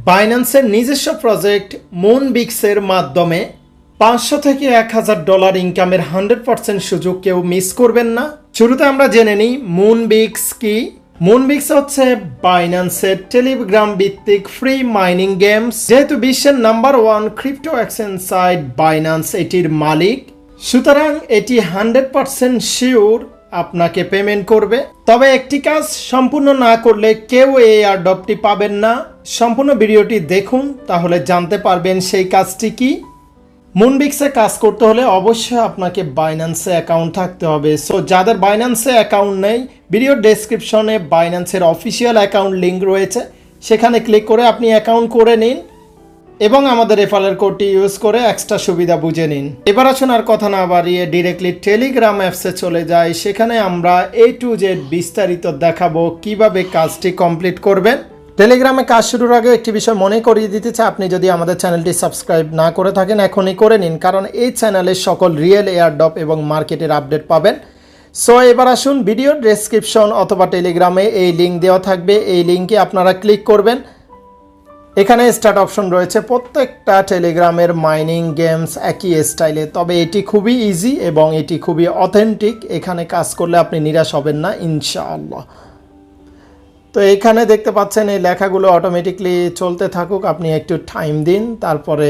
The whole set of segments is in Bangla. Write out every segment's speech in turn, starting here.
বাইন্যান্সের নিজস্ব প্রজেক্ট মুনবিক্সের মাধ্যমে $500 থেকে $1000 ইনকামের 100% সুযোগ কেউ মিস করবেন না। শুরুতে আমরা জেনে নিই মুনবিক্স কি। মুনবিক্স হচ্ছে বাইন্যান্সের টেলিগ্রাম ভিত্তিক ফ্রি মাইনিং গেমস। যেহেতু বিশ্বের number 1 crypto exchange site Binance এটির মালিক, সুতরাং এটি 100% শিওর আপনাকে পেমেন্ট করবে। তবে একটি কাজ সম্পূর্ণ না করলে কেউ এই এয়ারড্রপটি পাবেন না। সম্পূর্ণ ভিডিওটি দেখুন, তাহলে জানতে পারবেন সেই কাজটি কি। মুনবিক্সে কাজ করতে হলে অবশ্যই আপনাকে বাইন্যান্সে অ্যাকাউন্ট থাকতে হবে। সো যাদের বাইন্যান্সে অ্যাকাউন্ট নেই, ভিডিও ডেসক্রিপশনে বাইন্যান্সের অফিসিয়াল অ্যাকাউন্ট লিঙ্ক রয়েছে, সেখানে ক্লিক করে আপনি অ্যাকাউন্ট করে নিন এবং আমাদের রেফারেল কোডটি ইউজ করে এক্সট্রা সুবিধা বুঝে নিন। এবার আসুন আর কথা না বাড়িয়ে ডিরেক্টলি টেলিগ্রাম অ্যাপসে চলে যাই। সেখানে আমরা A to Z বিস্তারিত দেখাবো কিভাবে কাজটি কমপ্লিট করবেন। টেলিগ্রামে কাজ শুরুর আগে একটি বিষয় মনে করিয়ে দিতে চাই, আপনি যদি আমাদের চ্যানেলটি সাবস্ক্রাইব না করে থাকেন এখনই করে নিন, কারণ এই চ্যানেলে সকল রিয়েল এয়ারড্রপ এবং মার্কেটের আপডেট পাবেন। সো এবার আসুন, ভিডিও ডেসক্রিপশন অথবা টেলিগ্রামে এই লিঙ্ক দেওয়া থাকবে, এই লিঙ্কে আপনারা ক্লিক করবেন। এখানে স্টার্ট অপশন রয়েছে। প্রত্যেকটা টেলিগ্রামের মাইনিং গেমস একই স্টাইলে, তবে এটি খুবই ইজি এবং এটি খুবই অথেন্টিক। এখানে কাজ করলে আপনি নিরাশ হবেন না ইনশাআল্লাহ। তো এখানে দেখতে পাচ্ছেন এই লেখাগুলো অটোমেটিকলি চলতে থাকুক, আপনি একটু টাইম দিন। তারপরে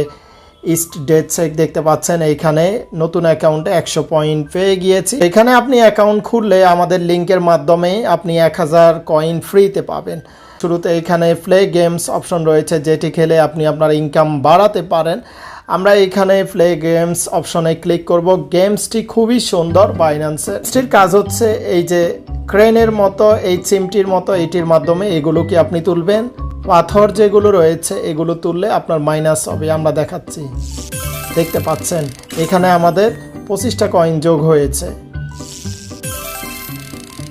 ইস্ট ডেট চেক দেখতে পাচ্ছেন, এইখানে নতুন অ্যাকাউন্টে 100 পয়েন্ট পেয়ে গিয়েছি। এখানে আপনি অ্যাকাউন্ট খুললে আমাদের লিঙ্কের মাধ্যমে আপনি 1000 কয়েন ফ্রিতে পাবেন। শুরুতে এখানে প্লে গেমস অপশন রয়েছে, যেটি খেলে আপনি আপনার ইনকাম বাড়াতে পারেন। আমরা এখানে প্লে গেমস অপশনে ক্লিক করব। গেমসটি খুবই সুন্দর। বাইন্যান্সের এটির কাজ হচ্ছে এই যে ক্রেনের মতো, এই চিমটির মতো, এটির মাধ্যমে এগুলোকে আপনি তুলবেন। পাথর যেগুলো রয়েছে এগুলো তুললে আপনার মাইনাস হবে। আমরা দেখাচ্ছি, দেখতে পাচ্ছেন এখানে আমাদের 25টা কয়েন যোগ হয়েছে।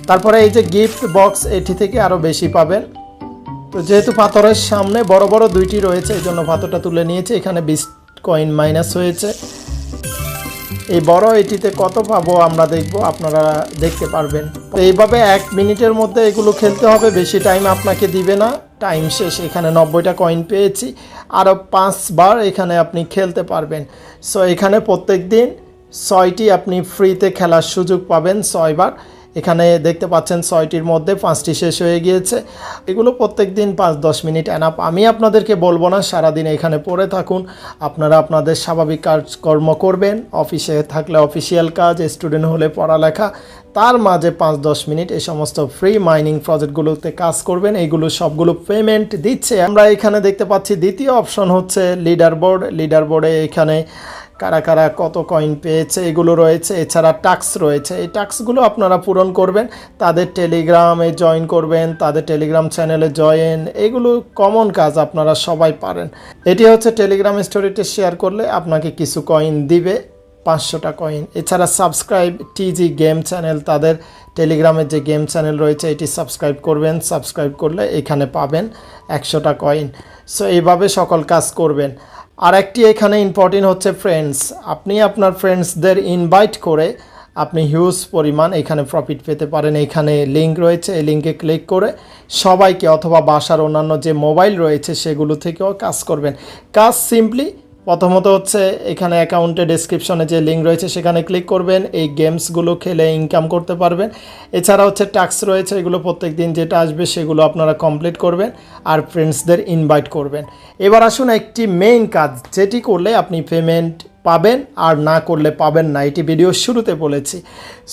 তারপরে এই যে গিফট বক্স, এটি থেকে আরও বেশি পাবেন। তো যেহেতু পাথরের সামনে বড় বড় দুইটি রয়েছে, এই জন্য পাথরটা তুলে নিয়েছে। এখানে 20 কয়েন মাইনাস হয়েছে। এই বড় এটিতে কত পাবো আমরা দেখব, আপনারা দেখতে পারবেন। তো এইভাবে 1 মিনিটের মধ্যে এগুলো খেলতে হবে, বেশি টাইম আপনাকে দিবে না। টাইম শেষ। এখানে 90টা কয়েন পেয়েছি, আরও 5 বার এখানে আপনি খেলতে পারবেন। সো এখানে প্রত্যেক দিন 6টি আপনি ফ্রিতে খেলার সুযোগ পাবেন, 6 বার। এখানে দেখতে পাচ্ছেন 6টির মধ্যে 5টি শেষ হয়ে গিয়েছে। এগুলো প্রত্যেক দিন 5-10 মিনিট এনাফ। আমি আপনাদেরকে বলবো না সারাদিন এখানে পড়ে থাকুন, আপনারা আপনাদের স্বাভাবিক কাজকর্ম করবেন। অফিসে থাকলে অফিসিয়াল কাজ, স্টুডেন্ট হলে পড়ালেখা, তার মাঝে 5-10 মিনিট এই সমস্ত ফ্রি মাইনিং প্রজেক্টগুলোতে কাজ করবেন। এইগুলো সবগুলো পেমেন্ট দিচ্ছে। আমরা এখানে দেখতে পাচ্ছি দ্বিতীয় অপশন হচ্ছে লিডার বোর্ড। লিডার বোর্ডে এখানে কারা কারা কত কয়েন পেয়েছে এগুলো রয়েছে। এছাড়া টাস্ক রয়েছে, এই টাস্কগুলো আপনারা পূরণ করবেন। তাদের টেলিগ্রামে জয়েন করবেন, তাদের টেলিগ্রাম চ্যানেলে জয়েন, এগুলো কমন কাজ, আপনারা সবাই পারেন। এটি হচ্ছে টেলিগ্রাম স্টোরিতে শেয়ার করলে আপনাকে কিছু কয়েন দিবে, 500টা কয়েন। এছাড়া সাবস্ক্রাইব টিজি গেম চ্যানেল, তাদের টেলিগ্রামের যে গেম চ্যানেল রয়েছে এটি সাবস্ক্রাইব করবেন। সাবস্ক্রাইব করলে এখানে পাবেন 100টা কয়েন। সো এইভাবে সকল কাজ করবেন। আর একটি এখানে ইম্পর্টেন্ট হচ্ছে ফ্রেন্ডস। আপনি আপনার ফ্রেন্ডসদের ইনভাইট করে আপনি হিউজ পরিমাণ এখানে প্রফিট পেতে পারেন। এখানে লিঙ্ক রয়েছে, এই লিঙ্কে ক্লিক করে সবাইকে, অথবা বাসার অন্যান্য যে মোবাইল রয়েছে সেগুলো থেকেও কাজ করবেন। কাজ সিম্পলি প্রথমত হচ্ছে এখানে অ্যাকাউন্টে ডেসক্রিপশনে যে লিঙ্ক রয়েছে সেখানে ক্লিক করবেন। এই গেমসগুলো খেলে ইনকাম করতে পারবেন। এছাড়া হচ্ছে টাস্ক রয়েছে, এগুলো প্রত্যেক দিন যেটা আসবে সেগুলো আপনারা কমপ্লিট করবেন আর ফ্রেন্ডসদের ইনভাইট করবেন। এবার আসুন একটি মেইন কাজ, যেটি করলে আপনি পেমেন্ট পাবেন আর না করলে পাবেন না, এটি ভিডিওর শুরুতে বলেছি।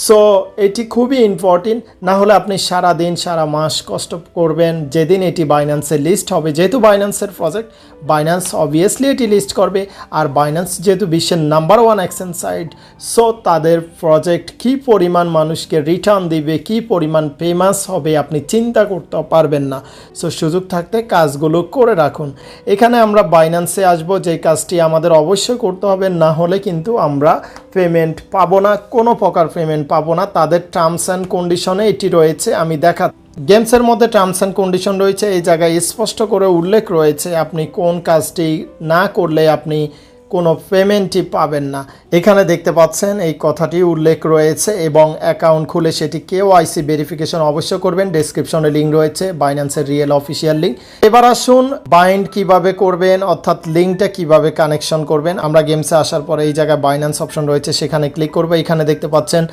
সো এটি খুবই ইম্পর্টেন্ট, না হলে আপনি সারা দিন সারা মাস কষ্ট করবেন। যেদিন এটি বাইন্যান্সে লিস্ট হবে, যেহেতু বাইন্যান্সের প্রজেক্ট, বাইন্যান্স অবভিয়াসলি এটি লিস্ট করবে। আর বাইন্যান্স যেহেতু বিশ্বের নাম্বার 1 এক্সচেঞ্জ সাইট, সো তাদের প্রজেক্ট কী পরিমাণ মানুষকে রিটার্ন দিবে, কী পরিমাণ ফেমাস হবে, আপনি চিন্তা করতে পারবেন না। সো সুযোগ থাকতে কাজগুলো করে রাখুন। এখানে আমরা বাইন্যান্সে আসবো, যে কাজটি আমাদের অবশ্যই করতে হবে, না হলে কিন্তু আমরা পেমেন্ট পাবো না, কোনো প্রকার পেমেন্ট পাবো না। তাদের টার্মস অ্যান্ড কন্ডিশনে এটি রয়েছে, আমি দেখা গেমসের মধ্যে টার্মস অ্যান্ড কন্ডিশন রয়েছে। এই জায়গায় স্পষ্ট করে উল্লেখ রয়েছে আপনি কোন কাজটি না করলে আপনি কোনো পেমেন্টই পাবেন না। এখানে দেখতে পাচ্ছেন এই কথাটি উল্লেখ রয়েছে এবং অ্যাকাউন্ট খুলে সেটি KYC ভেরিফিকেশন অবশ্য করবেন। ডেসক্রিপশনে লিঙ্ক রয়েছে বাইন্যান্সের রিয়েল অফিসিয়াল লিঙ্ক। এবার আসুন বাইন্ড কিভাবে করবেন, অর্থাৎ লিঙ্কটা কিভাবে কানেকশন করবেন। আমরা গেমসে আসার পরে এই জায়গায় বাইন্যান্স অপশন রয়েছে, সেখানে ক্লিক করবো। এখানে দেখতে পাচ্ছেন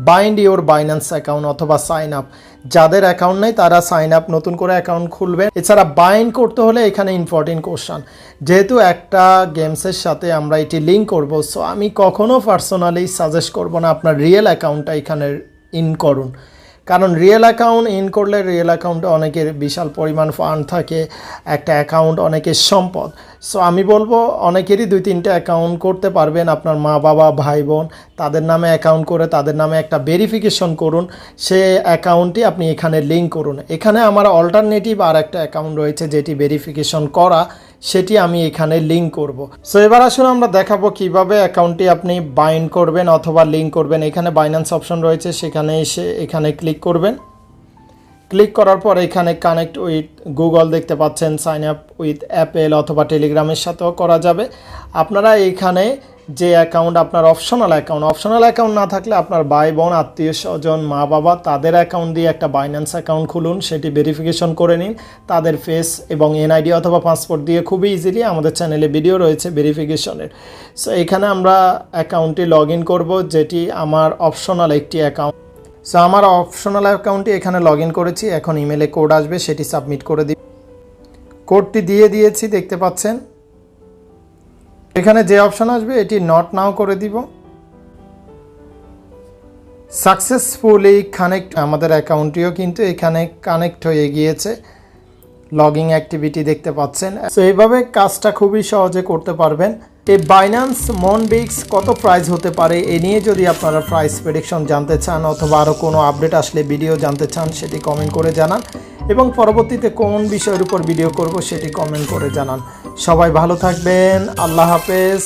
বাইন্ড ইওর বাইন্যান্স অ্যাকাউন্ট অথবা সাইন আপ। যাদের অ্যাকাউন্ট নেই তারা সাইন আপ নতুন করে অ্যাকাউন্ট খুলবেন। এছাড়া বাইন্ড করতে হলে এখানে ইম্পর্টেন্ট কোশ্চেন, যেহেতু একটা গেমসের সাথে আমরা এটি লিঙ্ক করব, সো আমি কখনো পার্সোনালি সাজেস্ট করব না আপনার রিয়েল অ্যাকাউন্টটা এখানে ইন করুন। কারণ রিয়েল অ্যাকাউন্ট ইন করলে রিয়েল অ্যাকাউন্টে অনেকের বিশাল পরিমাণ ফান্ড থাকে, একটা অ্যাকাউন্ট অনেকের সম্পদ। সো আমি বলবো অনেকেরই 2-3টে অ্যাকাউন্ট করতে পারবেন। আপনার মা বাবা ভাই বোন তাদের নামে অ্যাকাউন্ট করে তাদের নামে একটা ভেরিফিকেশন করুন, সে অ্যাকাউন্টটি আপনি এখানে লিঙ্ক করুন। এখানে আমার অল্টারনেটিভ আর একটা অ্যাকাউন্ট রয়েছে যেটি ভেরিফিকেশন করা, সেটি আমি এখানে লিঙ্ক করব। সো এবার আসলে আমরা দেখাবো কিভাবে অ্যাকাউন্টটি আপনি বাইন্ড করবেন অথবা লিঙ্ক করবেন। এখানে বাইন্যান্স অপশন রয়েছে, সেখানে এসে এখানে ক্লিক করবেন। ক্লিক করার পর এখানে কানেক্ট উইথ গুগল দেখতে পাচ্ছেন, সাইন আপ উইথ অ্যাপেল অথবা টেলিগ্রামের সাথেও করা যাবে। আপনারা এইখানে যে অ্যাকাউন্ট আপনার অপশনাল অ্যাকাউন্ট না থাকলে আপনার ভাই বোন আত্মীয় স্বজন মা বাবা তাদের অ্যাকাউন্ট দিয়ে একটা বাইন্যান্স অ্যাকাউন্ট খুলুন, সেটি ভেরিফিকেশন করে নিন তাদের ফেস এবং NID অথবা পাসপোর্ট দিয়ে। খুবই ইজিলি আমাদের চ্যানেলে ভিডিও রয়েছে ভেরিফিকেশনের। সো এখানে আমরা অ্যাকাউন্টটি লগ ইন করবো, যেটি আমার অপশনাল একটি অ্যাকাউন্ট। সো আমার অপশনাল অ্যাকাউন্টটি এখানে লগ ইন করেছি। এখন ইমেলে কোড আসবে, সেটি সাবমিট করে দিই। কোডটি দিয়ে দিয়েছি, দেখতে পাচ্ছেন। এখানে যে অপশন আসবে এটি নট নাও করে দিব। সাকসেসফুলি কানেক্ট, আমাদের অ্যাকাউন্টটিও কিন্তু এখানে কানেক্ট হয়ে গিয়েছে। লগিং অ্যাক্টিভিটি দেখতে পাচ্ছেন। সো এইভাবে কাজটা খুবই সহজে করতে পারবেন। এই বাইন্যান্স মনবিক্স কত প্রাইস হতে পারে এ নিয়ে যদি আপনারা প্রাইস প্রেডিকশন জানতে চান অথবা আরও কোনো আপডেট আসলে ভিডিও জানতে চান, সেটি কমেন্ট করে জানান এবং পরবর্তীতে কোন বিষয়ের উপর ভিডিও করব সেটি কমেন্ট করে জানান। সবাই ভালো থাকবেন, আল্লাহ হাফেজ।